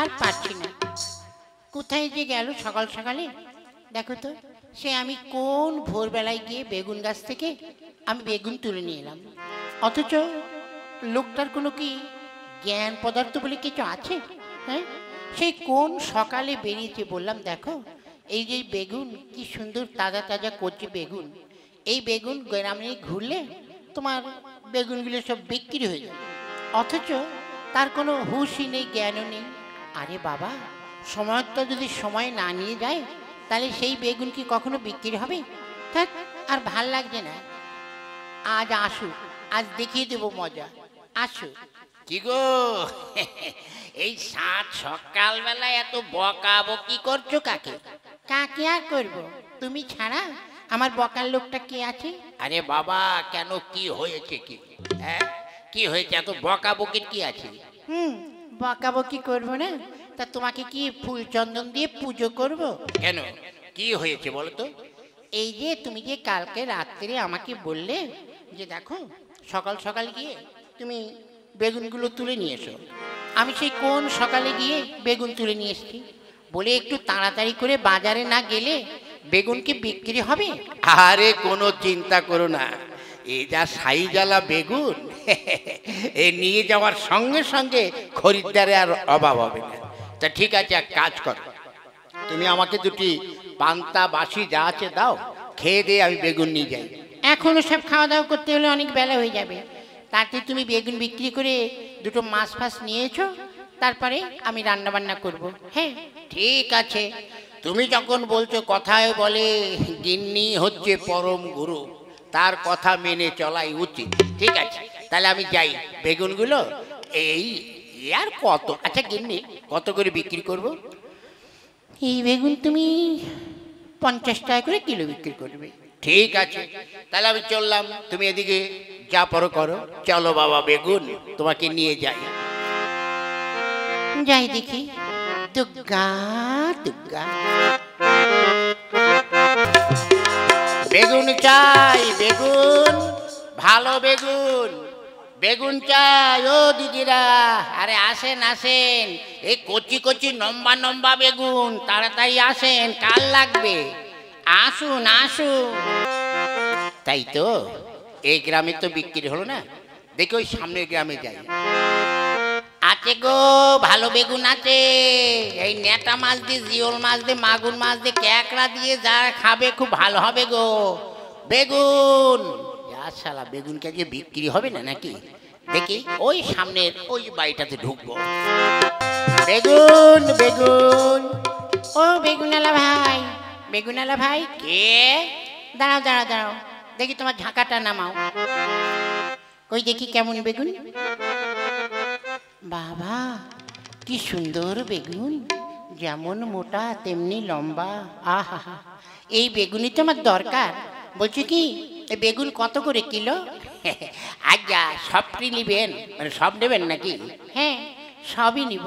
আর পারছি না। কোথায় যে গেল সকাল সকালে? দেখো তো, সে আমি কোন ভোরবেলায় গিয়ে বেগুন গাছ থেকে আমি বেগুন তুলে নিয়ে এলাম, অথচ লোকটার কোনো কি জ্ঞান পদার্থ বলে কিছু আছে? হ্যাঁ, সেই কোন সকালে বেরিয়েছে, বললাম দেখো এই যে বেগুন কি সুন্দর তাজা তাজা কচি বেগুন, এই বেগুন গ্রামে ঘুরলে তোমার বেগুনগুলো সব বিক্রি হয়ে যাবে, অথচ তার কোনো হুঁশই নেই, জ্ঞানও নেই। আরে বাবা, সময়টা যদি সময় না নিয়ে যায় তাহলে সেই বেগুন কি কখনো বিক্রি হবে? ধ্যাৎ, আর ভাল লাগছে না। আজ আসুক, আজ দেখিয়ে দেবো মজা, আসুক। কি গো, এই সাত সকালবেলায় এত বকাবকি করছো কাকে? কাকে আর করবো, তুমি ছাড়া আমার বকার লোকটা কে আছে? আরে বাবা, কেন, কি হয়েছে কি? হ্যাঁ, কি হয়েছে? এত বকাবকির কি আছে? বকাবকি করবো না তা তোমাকে কি ফুল চন্দন দিয়ে পুজো করব? কেন, কি হয়েছে বলো তো? এই যে তুমি যে কালকে রাত্রে আমাকে বললে যে দেখো সকাল সকাল গিয়ে তুমি বেগুনগুলো তুলে নিয়ে এসো, আমি সেই কোন সকালে গিয়ে বেগুন তুলে নিয়ে এসেছি, বলে একটু তাড়াতাড়ি করে বাজারে না গেলে বেগুন কি বিক্রি হবে? আরে কোনো চিন্তা করো না, এই যা সাইজালা বেগুন, এ নিয়ে যাওয়ার সঙ্গে সঙ্গে খরিদ্দারে আর অভাব হবে না। তা ঠিক আছে, এক কাজ করো, তুমি আমাকে দুটি পান্তা বাসি যা আছে দাও, খেয়ে দিয়ে আমি বেগুন নিয়ে যাই। এখনো সব খাওয়া দাওয়া করতে হলে অনেক বেলা হয়ে যাবে, তাতে তুমি বেগুন বিক্রি করে দুটো মাছ ফাছ নিয়েছো, তারপরে আমি রান্না বান্না করব। হ্যাঁ ঠিক আছে, তুমি যখন বলছো, কথায় বলে গিন্নি হচ্ছে পরম গুরু, তার কথা মেনে চলাই উচিত। ঠিক আছে, তাহলে আমি যাই, বেগুনগুলো এই আর কত, আচ্ছা গিন্নি কত করে বিক্রি করব? এই বেগুন তুমি 50 টাকা করে কিলো বিক্রি করবে। ঠিক আছে, তাহলে আমি চললাম, তুমি এদিকে যা পরো করো। চলো বাবা, বেগুন তোমাকে নিয়ে যাই। যাই দেখি, দুগ্গা দুগ্গা। বেগুন চাই, বেগুন, ভালো বেগুন, বেগুন চাই ও দিদিরা, আরে আসেন আসেন, এই কচি কচি লম্বা লম্বা বেগুন, তাড়াতাড়ি আসেন, কাল লাগবে, আসুন আসুন। তাই তো, এই গ্রামে তো বিক্রি হলো না, দেখি ওই সামনের গ্রামে যাই। আছে গো, ভালো বেগুন আছে, এই নেটা মাছ দিয়ে, জিওল মাছ দিয়ে, মাগুর মাছ দিয়ে, ক্যাকড়া দিয়ে যারা খাবে খুব ভালো হবে গো। বেগুন, শালা বেগুন কে আজকে বিক্রি হবে না নাকি? দেখি ওই সামনের ওই বাড়িটাতে ঢুকবো। বেগুন বেগুন, ও বেগুনালা ভাই, বেগুনালা ভাই, কে? দাঁড়াও দাঁড়াও দাঁড়াও, দেখি তোমার ঝাঁকাটা নামাও, ওই দেখি কেমন বেগুন। বাবা, কি সুন্দর বেগুন, যেমন মোটা তেমনি লম্বা। আহা, এই বেগুনই তো আমার দরকার। বলছি কি, এই বেগুন কত করে কিলো? আজ্ঞা, সবটি নিবেন, মানে সব নেবেন নাকি? হ্যাঁ, সবই নিব।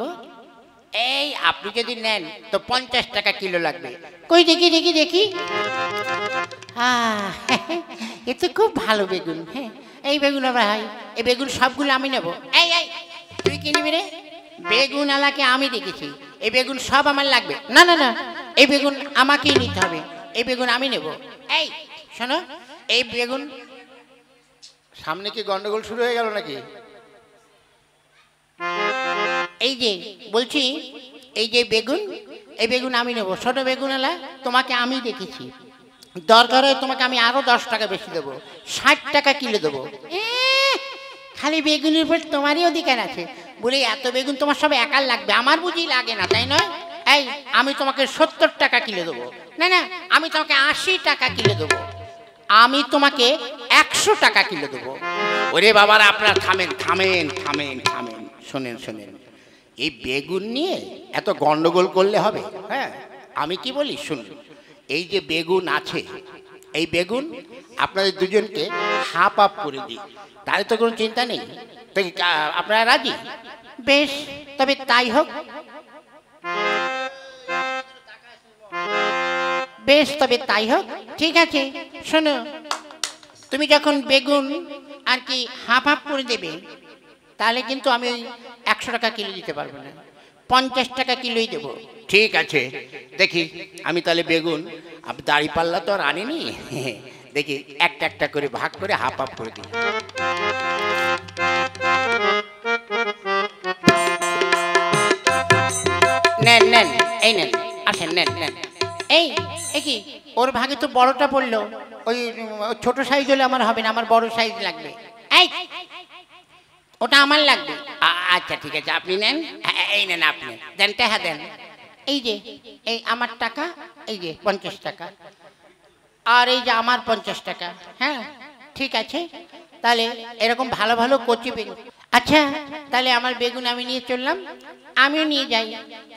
এই আপনি যদি নেন তো 50 টাকা কিলো লাগবে। কই দেখি দেখি দেখি, এ তো খুব ভালো বেগুন। হ্যাঁ, এই বেগুন ভাই, এই বেগুন সবগুলো আমি নেব। এই এই, তুই কি নিবি রে? বেগুন আলাকে আমি দেখেছি, এই বেগুন সব আমার লাগবে। না না না, এই বেগুন আমাকেই নিতে হবে, এই বেগুন আমি নেব। এই শোনো, এই বেগুন, সামনে কি গন্ডগোল শুরু হয়ে গেল নাকি? এই যে বলছি, এই যে বেগুন, এই বেগুন আমি নেব। ছোট বেগুন আলা তোমাকে আমি দেখেছি, দরকার হয় তোমাকে আমি আরো 10 টাকা বেশি দেবো, 60 টাকা কিলো দেবো। খালি বেগুনের উপর তোমারই অধিকার আছে বলে এত বেগুন তোমার সব একার লাগবে, আমার বুঝি লাগে না, তাই নয়? এই আমি তোমাকে 70 টাকা কিলো দেবো। না না, আমি তোমাকে 80 টাকা কিলো দেবো, আমি তোমাকে 100 টাকা কিলো দেবো। ওরে বাবারা, আপনারা থামেন থামেন থামেন থামেন, শোনেন শোনেন, এই বেগুন নিয়ে এত গন্ডগোল করলে হবে? হ্যাঁ, আমি কি বলি শুনুন, এই যে বেগুন আছে, এই বেগুন আপনাদের দুজনকে হাফ হাফ করে দিই, তাহলে তো কোনো চিন্তা নেই। তো আপনারা রাজি? বেশ, তবে তাই হোক। বেশ, তবে তাই হোক, ঠিক আছে। শোনো, তুমি যখন বেগুন আর কি হাফ হাফ করে দেবে, তাহলে কিন্তু আমি 100 টাকা কিলো দিতে পারবো না। 50 টাকা কিলোই দেবো। ঠিক আছে, দেখি আমি তাহলে বেগুন, দাড়ি পাল্লা তো আর আনিনি, দেখি একটা একটা করে ভাগ করে হাফ হাফ করে দিই। নেন নেন, এই নেন, আসেন, নেন নেন। এই কি ওর ভাগে তো বড়টা পড়লো, ওই ছোট সাইজ হলে আমার হবে না, আমার বড় সাইজ লাগবে। এই ওটা আমার লাগবে। আচ্ছা ঠিক আছে, আপনি নেন, এই নেন, আপনি দেন, টাকা দেন। এই যে এই আমার টাকা, এই যে 50 টাকা, আর এই যে আমার 50 টাকা। হ্যাঁ ঠিক আছে, তাহলে এরকম ভালো ভালো কচি বেগুন। আচ্ছা তাহলে আমার বেগুন আমি নিয়ে চললাম, আমিও নিয়ে যাই।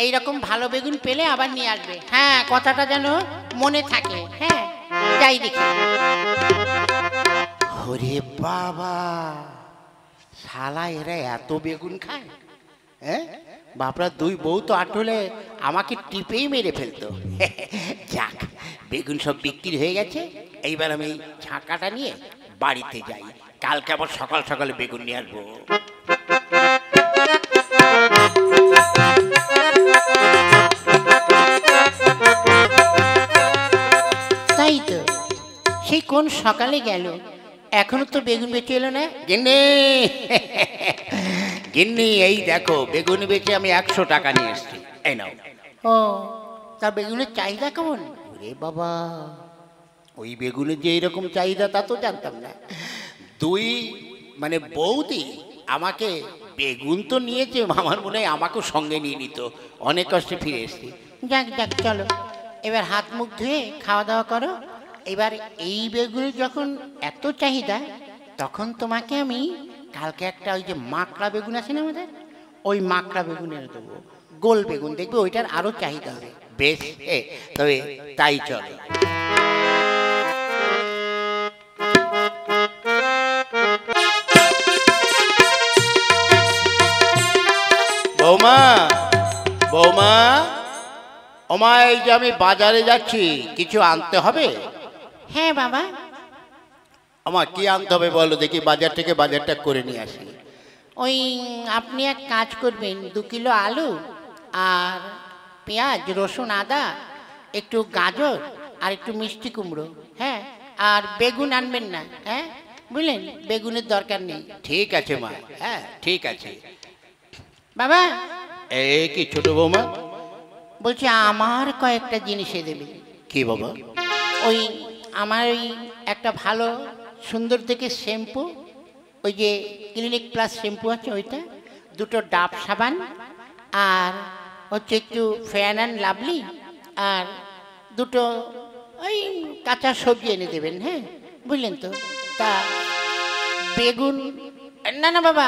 এইরকম ভালো বেগুন পেলে আবার নিয়ে আসবে। হ্যাঁ, কথাটা যেন মনে থাকে। হ্যাঁ, যাই দেখি। ওরে বাবা, শালা এরা এত বেগুন খায়? হ্যাঁ, বাপরা দুই বউ তো আটলে আমাকে টিপেই মেরে ফেলতো। যাক, বেগুন সব বিক্রি হয়ে গেছে, এইবার আমি ঝাঁকাটা নিয়ে বাড়িতে যাই, কালকে আবার সকাল সকালে বেগুন নিয়ে আসবো। তাই তো, সেই কোন সকালে গেল, এখনো তো বেগুন বেঁচে এলো না। গিন্নি, গিন্নি, এই দেখো বেগুন বেচে আমি 100 টাকা নিয়ে এসেছি, এই নাও। ও, তা বেগুনের চাহিদা কেমন? ওরে বাবা, ওই বেগুনের যে এইরকম চাহিদা তা তো জানতাম না। দুই মানে বৌদি আমাকে বেগুন তো নিয়েছে, আমার মনে হয় আমাকেও সঙ্গে নিয়ে নিত, অনেক কষ্টে ফিরে এসেছি। যাক যাক, চলো এবার হাত মুখ ধুয়ে খাওয়া দাওয়া করো। এবার এই বেগুনের যখন এত চাহিদা, তখন তোমাকে আমি কালকে একটা ওই যে মাকড়া বেগুন আছে না আমাদের, ওই মাকড়া বেগুন এনে দেবো, গোল বেগুন, দেখবে ওইটার আরো চাহিদা হবে। বেশ, তবে তাই চলো। বৌমা, বৌমা, ওমা, এই যে আমি বাজারে যাচ্ছি, কিছু আনতে হবে? হ্যাঁ বাবা। আমার কি আনতে হবে বলো দেখি, বাজার থেকে বাজারটা করে নিয়ে আসি। ওই আপনি এক কাজ করবেন, 2 কিলো আলু আর পেঁয়াজ, রসুন, আদা, একটু গাজর আর একটু মিষ্টি কুমড়ো। হ্যাঁ, আর বেগুন আনবেন না, হ্যাঁ বুঝলেন, বেগুনের দরকার নেই। ঠিক আছে মা, হ্যাঁ ঠিক আছে। বাবা, এই কি ছোট বৌমা? বলছি আমার কয়েকটা জিনিসে দেবে। কি বাবা? ওই আমার ওই একটা ভালো সুন্দর দেখে শ্যাম্পু, ওই যে ক্লিনিক প্লাস শ্যাম্পু আছে ওইটা, 2টো ডাব সাবান, আর হচ্ছে একটু ফেয়ার অ্যান্ড লাভলি, আর 2টো ওই কাঁচা সবজি এনে দেবেন। হ্যাঁ বুঝলেন তো। তা বেগুন, না না বাবা,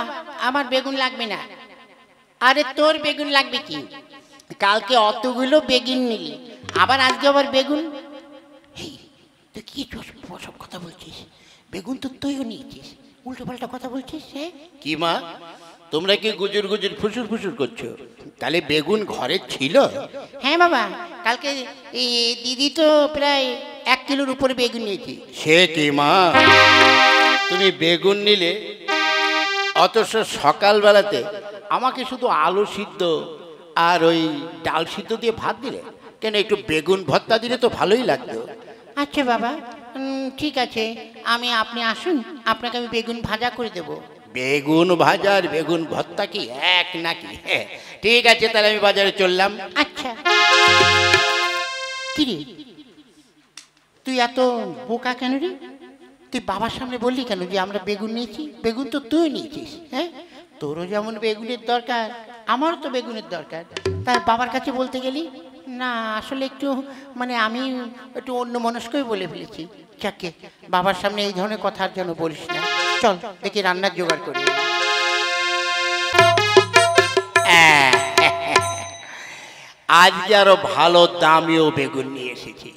আমার বেগুন লাগবে না। আরে তোর বেগুন লাগবে কি? কালকে অতগুলো বেগুন নিলি, আবার আজকে আবার বেগুন। তুই কি সব কথা বলছিস? বেগুন তো তুইও নিয়েছিস, উল্টো পাল্টা কথা বলছিস। হ্যাঁ কি মা, তোমরা কি গুজুর গুজুর ফুসুর ফুসুর করছো? তাহলে বেগুন ঘরে ছিল? হ্যাঁ বাবা, কালকে দিদি তো প্রায় 1 কিলোর উপরে বেগুন নিয়েছি। সে কি মা, তুমি বেগুন নিলে, অথচ সকালবেলাতে আমাকে শুধু আলু সিদ্ধ আর ওই ডাল সিদ্ধ দিয়ে ভাত দিলে কেন? একটু বেগুন ভর্তা দিলে তো ভালোই লাগতো। আচ্ছা বাবা, ঠিক আছে, আপনি আসুন, আপনাকে আমি বেগুন ভাজা করে দেবো। বেগুন ভাজা আর বেগুন ভর্তা কি এক নাকি? হ্যাঁ ঠিক আছে, তাহলে আমি বাজারে চললাম। আচ্ছা। কি রে, তুই এত বোকা কেন রে? তুই বাবার সামনে বললি কেন যে আমরা বেগুন নিয়েছি? বেগুন তো তুই নিয়েছিস। হ্যাঁ, তোরও যেমন বেগুনের দরকার, আমারও তো বেগুনের দরকার, তাই বাবার কাছে বলতে গেলি না? আসলে একটু মানে আমি একটু অন্য মনস্কই বলে ফেলেছি। যাকে বাবার সামনে এই ধরনের কথার জন্য বলিস না। চল দেখি রান্নার জোগাড় করি। আজকে আরো ভালো দামিও বেগুন নিয়ে এসেছি,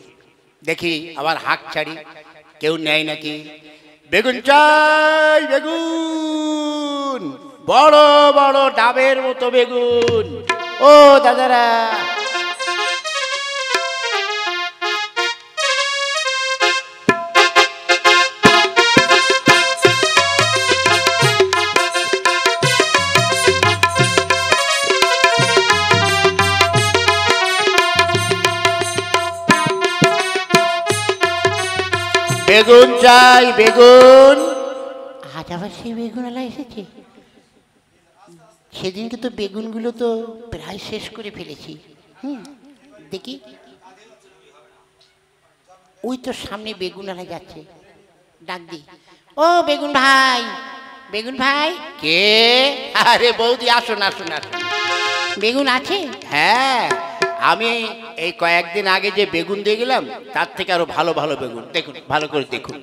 দেখি আবার হাঁক ছাড়ি কেউ নেয় নাকি। বেগুন চাই, বেগুন, বড় বড় ডাবের মতো বেগুন। ও দাদারা, বেগুন চাই, বেগুন। আজ আবার সেই বেগুনওয়ালা এসেছে। সেদিনকে তো বেগুনগুলো তো প্রায় শেষ করে ফেলেছি। দেখি, ওই তো সামনে বেগুনওয়ালা যাচ্ছে, ডাক দি, ও বেগুন ভাই, বেগুন ভাই। কে? আরে বৌদি, আসুন আসুন আসুন। বেগুন আছে? হ্যাঁ, আমি এই কয়েকদিন আগে যে বেগুন দিয়ে গেলাম তার থেকে আরো ভালো ভালো বেগুন, দেখুন ভালো করে দেখুন।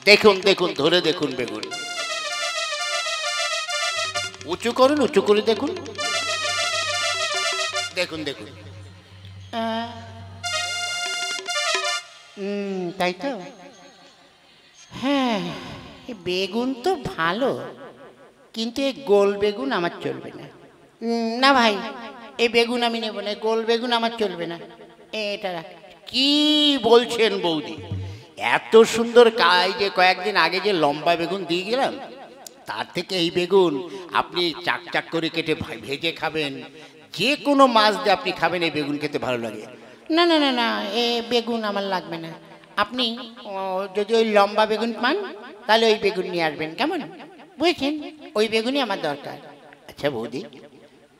দেখুন দেখুন, ধরে দেখুন বেগুন। উঁচু করুন, উঁচু করে দেখুন, দেখুন দেখুন। তাই তো, হ্যাঁ, বেগুন তো ভালো, কিন্তু এই গোল বেগুন আমার চলবে না। না ভাই, এই বেগুন আমি নেব না, গোল বেগুন আমার চলবে না, এটা রাখ। কি বলছেন বৌদি? এত সুন্দর কাজ, যে কয়েকদিন আগে যে লম্বা বেগুন দিয়ে গেলাম তার থেকে এই বেগুন আপনি চাক চাক করে কেটে ভেজে খাবেন, যে কোনো মাছ দিয়ে আপনি খাবেন, এই বেগুন খেতে ভালো লাগে। না না না না, এ বেগুন আমার লাগবে না। আপনি যদি ওই লম্বা বেগুন পান তাহলে ওই বেগুন নিয়ে আসবেন, কেমন? বুঝছেন, ওই বেগুনই আমার দরকার। আচ্ছা বৌদি,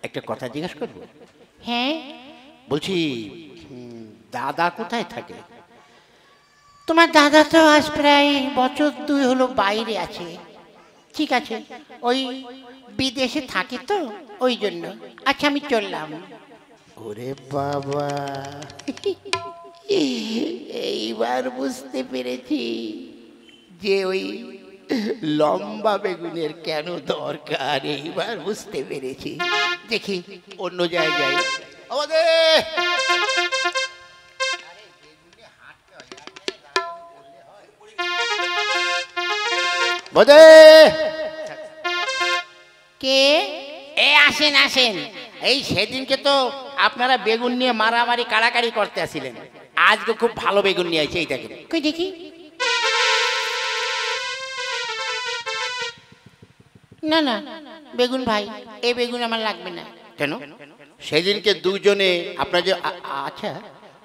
একটা কথা জিজ্ঞেস করবো? হ্যাঁ বলছি, দাদা কোথায় থাকে? তোমার দাদা তো আজ প্রায় বছর 2 হলো বাইরে আছে। ঠিক আছে, ওই বিদেশে থাকে তো, ওই জন্য। আচ্ছা, আমি চললাম। ওরে বাবা, এইবার বুঝতে পেরেছি যে ওই লম্বা বেগুনের কেন দরকার। এইবার বুঝতে পেরেছি। দেখি অন্য জায়গায়। কে? এ আসেন আসেন। এই সেদিনকে তো আপনারা বেগুন নিয়ে মারামারি কাড়াকাড়ি করতে আসছিলেন, আজকে খুব ভালো বেগুন নিয়ে আসছে। এই দেখেন। কই দেখি। না না বেগুন ভাই, এই বেগুন আমার লাগবে না। কেন? সেদিনকে দুজনে আপনার যে আচ্ছা,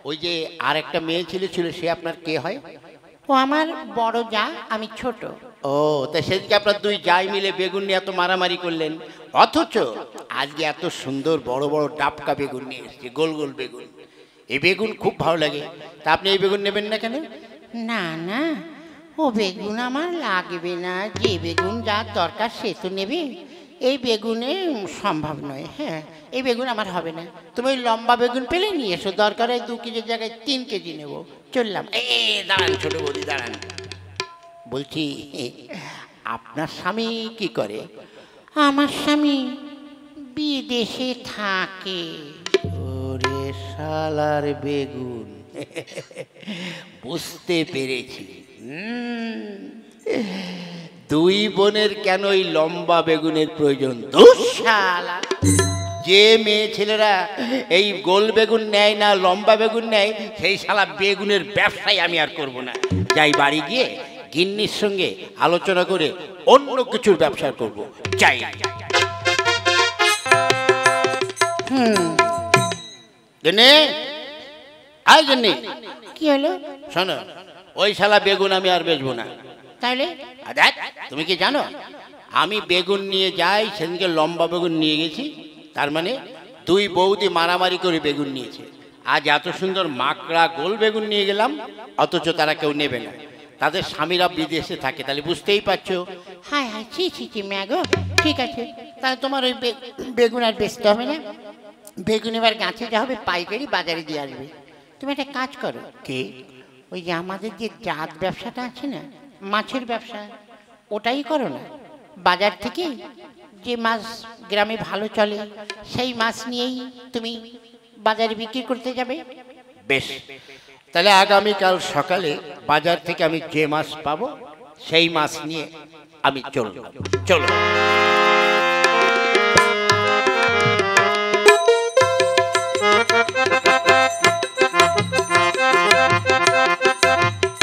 ওই যে আর একটা মেয়ে ছেলে ছিল, সে আপনার কে হয়? ও আমার বড় যা, আমি ছোট। ও, তা সেদিনকে আপনার দুই যাই মিলে বেগুন নিয়ে এত মারামারি করলেন, অথচ আজকে এত সুন্দর বড় বড় ডাবকা বেগুন নিয়ে এসছে, গোল গোল বেগুন। এই বেগুন খুব ভালো লাগে, তা আপনি এই বেগুন নেবেন না কেন? না না, ও বেগুন আমার লাগবে না। যে বেগুন যার দরকার সে তো নেবে, এই বেগুনে সম্ভব নয়। হ্যাঁ, এই বেগুন আমার হবে না। তুমি ওই লম্বা বেগুন পেলে নিয়ে এসো, দরকার হয় 2 কেজির জায়গায় 3 কেজি নেব। চললাম। দাঁড়ান ছোট বৌদি, দাঁড়ান। বলছি, আপনার স্বামী কি করে? আমার স্বামী বিদেশে থাকে। ওরে শালার বেগুন, বুঝতে পেরেছি। দুই বোনের কেন এই লম্বা বেগুনের প্রয়োজন? শালা, যে মেয়ে ছেলেরা এই গোল বেগুন নেয় না, লম্বা বেগুন নেয়, সেই শালা বেগুনের ব্যবসায় আমি আর করব না। যাই বাড়ি গিয়ে গিন্নির সঙ্গে আলোচনা করে অন্য কিছুর ব্যবসা করব। চাই। গিন্নি, আয় গিন্নি। কি হলো? শোনো, ওই শালা বেগুন আমি আর বেচবো না। তাহলে? দেখ, তুমি কি জানো, আমি বেগুন নিয়ে যাই, সেদিনকে লম্বা বেগুন নিয়ে গেছি, তার মানে দুই বৌদি মারামারি করে বেগুন নিয়েছে। আজ এত সুন্দর মাকড়া গোল বেগুন নিয়ে গেলাম, অথচ তারা কেউ নেবে না। তাদের স্বামীরা বিদেশে থাকে, তাহলে বুঝতেই পারছো। হায় হায়, ছি ছি ছি ম্যাগো। ঠিক আছে, তাহলে তোমার ওই বেগুন আর বেচতে হবে না। বেগুন এবার গাছে যা হবে পাইকারি বাজারে দিয়ে আসবে। তুমি একটা কাজ করো। কি? ওই যে আমাদের যে জাত ব্যবসাটা আছে না, মাছের ব্যবসা, ওটাই করো না। বাজার থেকে যে মাছ গ্রামে ভালো চলে সেই মাছ নিয়েই তুমি বাজারে বিক্রি করতে যাবে। বেশ, তাহলে আগামীকাল সকালে বাজার থেকে আমি যে মাছ পাবো সেই মাছ নিয়ে আমি চলবো। চলো।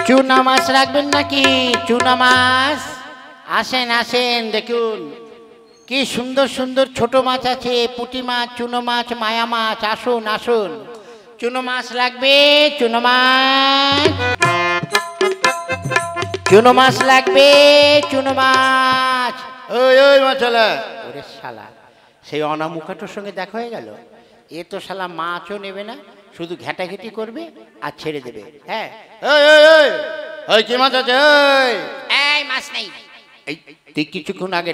চুনা মাছ রাখবেন নাকি? চুনা মাছ, আসেন আসেন, দেখুন কি সুন্দর সুন্দর ছোট মাছ আছে, পুঁটি মাছ, চুনো মাছ, মায়া মাছ। আসুন আসুন, চুনো মাছ লাগবে, চুনো মাছ, চুনো মাছ লাগবে, চুনো মাছ। ওই ওই মাছালা, ওরে শালা, সেই অনামুখাটোর সঙ্গে দেখা হয়ে গেল। এ তো শালা মাছও নেবে না, শুধু ঘেটাঘেটি করবে আর ছেড়ে দেবে। হ্যাঁ, ওই ওই ওই ওই কি মাছ আছে? ওই এই মাছ নেই। এই তুই কিছুক্ষণ আগে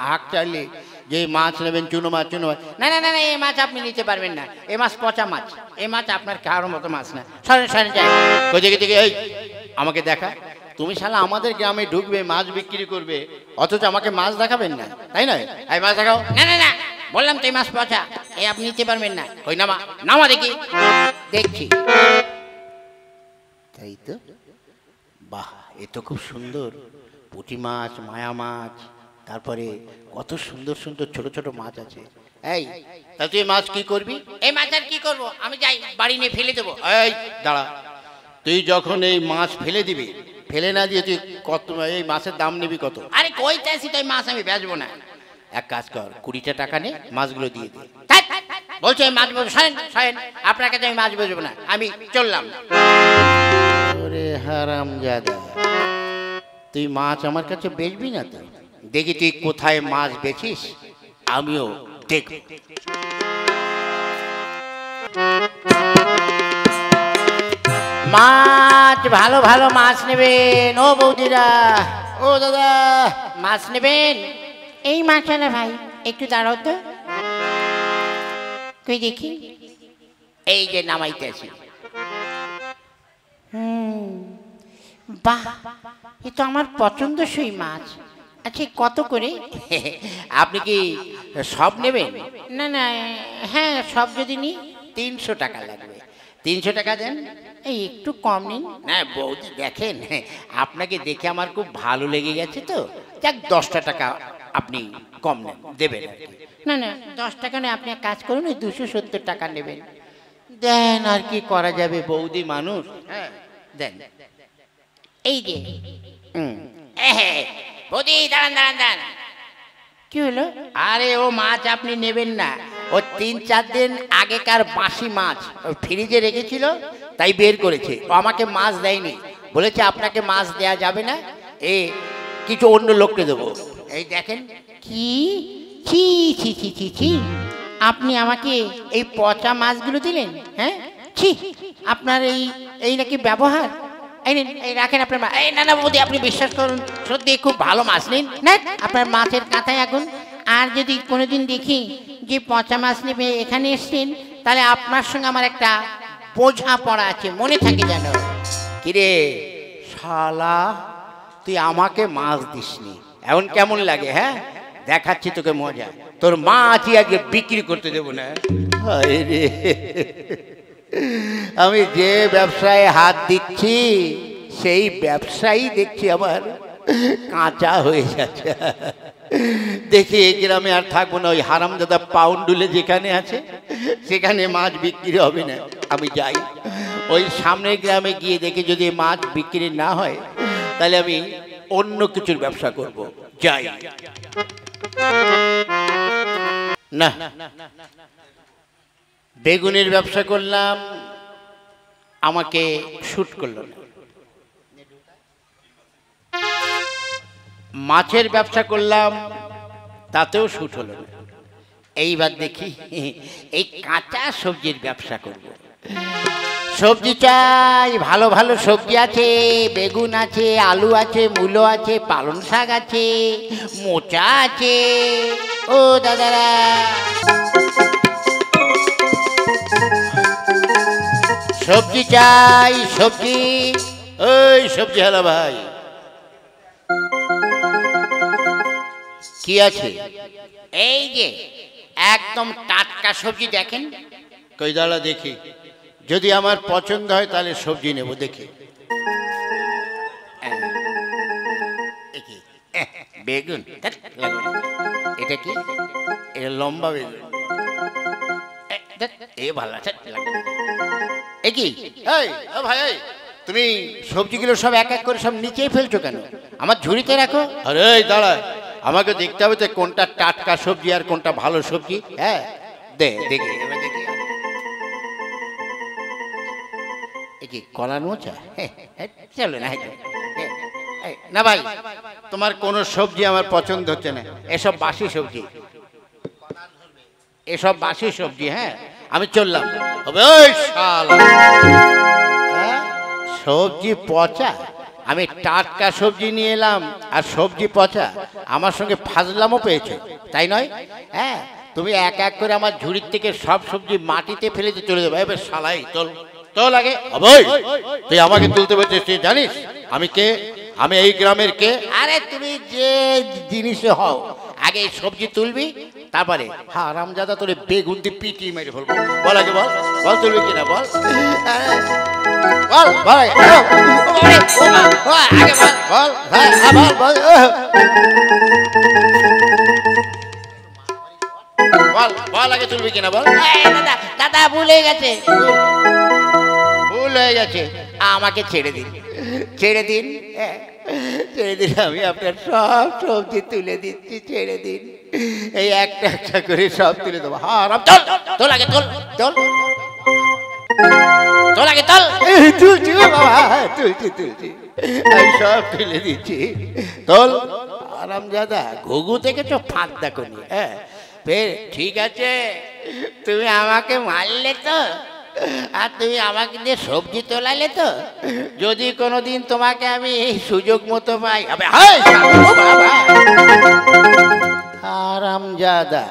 হাঁক চাইলে যে মাছ নেবেন, চুনো মাছ, চুনো মাছ। না না না না, এই মাছ আপনি নিতে পারবেন না, এই মাছ পচা মাছ, এই মাছ আপনার কারোর মতো মাছ না। সরেন সরেন যাই। কোথেকে থেকে? এই আমাকে দেখা। তুমি শালা আমাদের গ্রামে ঢুকবে, মাছ বিক্রি করবে, অথচ আমাকে মাছ দেখাবেন না, তাই নয়? এই মাছ দেখাও। না না না, বললাম তো এই মাছ পচা, এই আপনি নিতে পারবেন না। ওই নামা, নামা দেখি। দেখছি। তাই তো, বাহ, এ তো খুব সুন্দর। পুঁটি মাছ, মায়া মাছ, তারপরে কত সুন্দর সুন্দর ছোট ছোট মাছ আছে। এই তা তুই মাছ কি করবি? এই মাছ আর কি করবো, আমি যাই, বাড়ি নিয়ে ফেলে দেবো। এই দাঁড়া, তুই যখন এই মাছ ফেলে দিবি, ফেলে না দিয়ে তুই কত, এই মাছের দাম নিবি কত? আরে কইতে আসি তো, এই মাছ আমি বেচবো না। এক কাজ কর, 20টা টাকা নে, মাছগুলো দিয়ে দে। বলছে এই মাছ বেচবো, সরেন সরেন, আপনার কাছে আমি মাছ বেচবো না, আমি চললাম। ওরে হারামজাদা, তুই মাছ আমার কাছে বেচবি না তো? দেখি তুই কোথায় মাছ বেচিস, আমিও দেখ। মাছ, ভালো ভালো মাছ নেবেন ও বৌদিরা, ও দাদা, মাছ নেবেন? এই মাছ না ভাই, একটু দাঁড়াও তো, তুই দেখি। এই যে নামাইতে আছি। বাহ, এ তো আমার পছন্দসই মাছ। আচ্ছা, কত করে? আপনি কি সব নেবেন? না না, হ্যাঁ সব যদি নিই। 300 টাকা লাগবে। 300 টাকা দেন। এই একটু কম নিন। না বৌদি, দেখেন আপনাকে দেখে আমার খুব ভালো লেগে গেছে তো, যাক 10টা টাকা আপনি কম নেন, দেবেন আর কি। না না, 10 টাকা নয়, আপনি এক কাজ করুন, ওই 270 টাকা নেবেন। দেন, আর কি করা যাবে, বৌদি মানুষ। হ্যাঁ দেন। এই যে। বৌদি দাঁড়ান দাঁড়ান দাঁড়ান। কি হলো? আরে ও মাছ আপনি নেবেন না, ও 3-4 দিন আগেকার বাসি মাছ ফ্রিজে রেখেছিল, তাই বের করেছে। ও আমাকে মাছ দেয়নি, বলেছে আপনাকে মাছ দেয়া যাবে না, এ কিছু অন্য লোককে দেবো। এই দেখেন। কি? ছি ছি ছি ছি ছি, আপনি আমাকে এই পচা মাছগুলো দিলেন? হ্যাঁ, ছি, আপনার এই নাকি ব্যবহার। এই নিন, এই রাখেন আপনার মাছ। এই না না বৌদি, আপনি বিশ্বাস করুন, সত্যি খুব ভালো মাছ। নিন না, আপনার মাছের কাঁথায় এখন। আর যদি কোনোদিন দেখি যে পচা মাছ নেবে এখানে এসছেন, তাহলে আপনার সঙ্গে আমার একটা বোঝা পড়া আছে, মনে থাকে যেন। কিরে শালা, তুই আমাকে মাছ দিসনি, এখন কেমন লাগে? হ্যাঁ, দেখাচ্ছি তোকে মজা। তোর মাছই আগে বিক্রি করতে দেবো না। হায় রে, আমি যে ব্যবসায় হাত দিচ্ছি সেই ব্যবসায়ী দেখছি আমার কাঁচা হয়ে যাচ্ছে। দেখি এই গ্রামে আর থাকবো না, ওই হারামজাদা পাউন্ডুলে যেখানে আছে সেখানে মাছ বিক্রি হবে না। আমি যাই, ওই সামনের গ্রামে গিয়ে দেখি যদি মাছ বিক্রি না হয় তাহলে আমি অন্য কিছুর ব্যবসা করব। যাই। না, বেগুনের ব্যবসা করলাম, আমাকে শুট করলো না। মাছের ব্যবসা করলাম, তাতেও শুট হলো না। এইবার দেখি এই কাঁচা সবজির ব্যবসা করব। সবজি চাই, ভালো ভালো সবজি আছে, বেগুন আছে, আলু আছে, মূলো আছে, পালং শাক আছে, মোচা আছে। ও দাদারা, সবজি চাই, সবজি। ওই সবজি হলো ভাই, কি আছে? এই যে একদম টাটকা সবজি, দেখেন। কই দাঁড়া দেখি, যদি আমার পছন্দ হয় তাহলে সবজি নেব। দেখি, বেগুন। এটা কি? এটা লম্বা বেগুন, এ ভালো আছে। কি ভাই, তুমি সবজিগুলো সব এক এক করে সব নিচেই ফেলছো কেন? আমার ঝুড়িতে রাখো। আরে দাঁড়া, আমাকে দেখতে হবে তো কোনটা টাটকা সবজি আর কোনটা ভালো সবজি। হ্যাঁ দেখি এবার দেখি কি কলার মোচা। চলো না না ভাই, তোমার কোন সবজি আমার পছন্দ হচ্ছে না, এসব বাসি সবজি, এসব বাসি সবজি। হ্যাঁ আমি চললাম। ওই শালা, সবজি পচা, আমি টাটকা সবজি নিয়ে এলাম আর সবজি পচা, আমার সঙ্গে ফাজলামও পেয়েছে তাই নয়? হ্যাঁ তুমি এক এক করে আমার ঝুড়ির থেকে সব সবজি মাটিতে ফেলে দিয়ে চলে যাবে। এবার শালাই তোল তো লাগে। তুই আমাকে তুলতে বলছিস, তুই জানিস আমি কে? আমি এই গ্রামের কে? আরে তুমি যে জিনিসে হও, আগে এই সবজি তুলবি, তারপরে হারামজাদা তোরে বেগুন দিয়ে পিটি মেরে ফেলবো। বল আগে বল, বল তুলবি কিনা বল, বল ভাই, আগে বল, বল বল বল বল আগে তুলবি কিনা বল। দাদা দাদা ভুল হয়ে গেছে, ভুল হয়ে গেছে, আমাকে ছেড়ে দিন, ছেড়ে দিন, ছেড়ে দিন, আমি আপনার সব সবজি তুলে দিচ্ছি, ছেড়ে দিন, এই একটা একটা করে সব তুলে দেবো। হারাম, চল তোল আগে, তোল তোল তোল আগে, তোল। তুলছি বাবা, তুলছি তুলছি, আমি সব তুলে দিচ্ছি, তোল। হারামজাদা ঘুঘু থেকে তো ফাঁক দেখো নি। হ্যাঁ ফের ঠিক আছে, তুমি আমাকে মারলে তো, আর তুমি আমাকে দিয়ে সবজি তোলালে তো, যদি কোনোদিন তোমাকে আমি সুযোগ মতো পাই, হারামজাদা,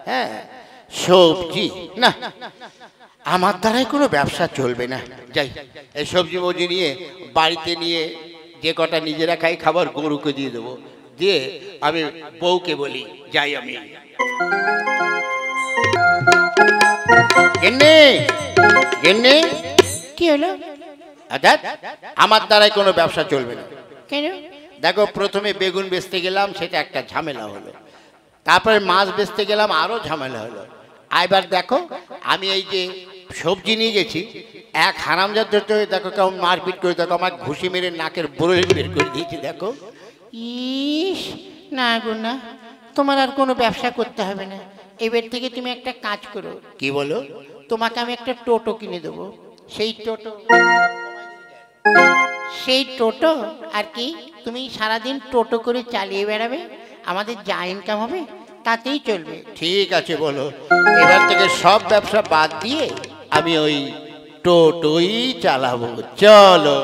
হ্যাঁ সবজি না, আমার দ্বারাই কোনো ব্যবসা চলবে না। যাই এই সবজি মবজি নিয়ে বাড়িতে নিয়ে যে কটা নিজেরা খাই খাবার গরুকে দিয়ে দেবো, দিয়ে আমি বউকে বলি যাই আমি। গিন্নি, গিন্নি, কি হলো? আমার দ্বারাই কোনো ব্যবসা চলবে না। কেন? দেখো প্রথমে বেগুন বেচতে গেলাম, সেটা একটা ঝামেলা হলো, তারপরে মাছ বেচতে গেলাম, আরো ঝামেলা হলো। এবার দেখো আমি এই যে সবজি নিয়ে গেছি, এক হারামজাদ দেখো কেমন মারপিট করে, দেখো আমার ঘুষি মেরে নাকের বড়ই বের করে দিয়েছি। দেখো ইস, না গো না, তোমার আর কোনো ব্যবসা করতে হবে না, এবার থেকে তুমি একটা কাজ করো। কি বলো? তোমাকে আমি একটা টোটো কিনে দেবো, সেই টোটো আর কি, তুমি সারাদিন টোটো করে চালিয়ে বেড়াবে, আমাদের যা ইনকাম হবে তাতেই চলবে। ঠিক আছে বলো, এবার থেকে সব ব্যবসা বাদ দিয়ে আমি ওই টোটোই চালাবো, চলো।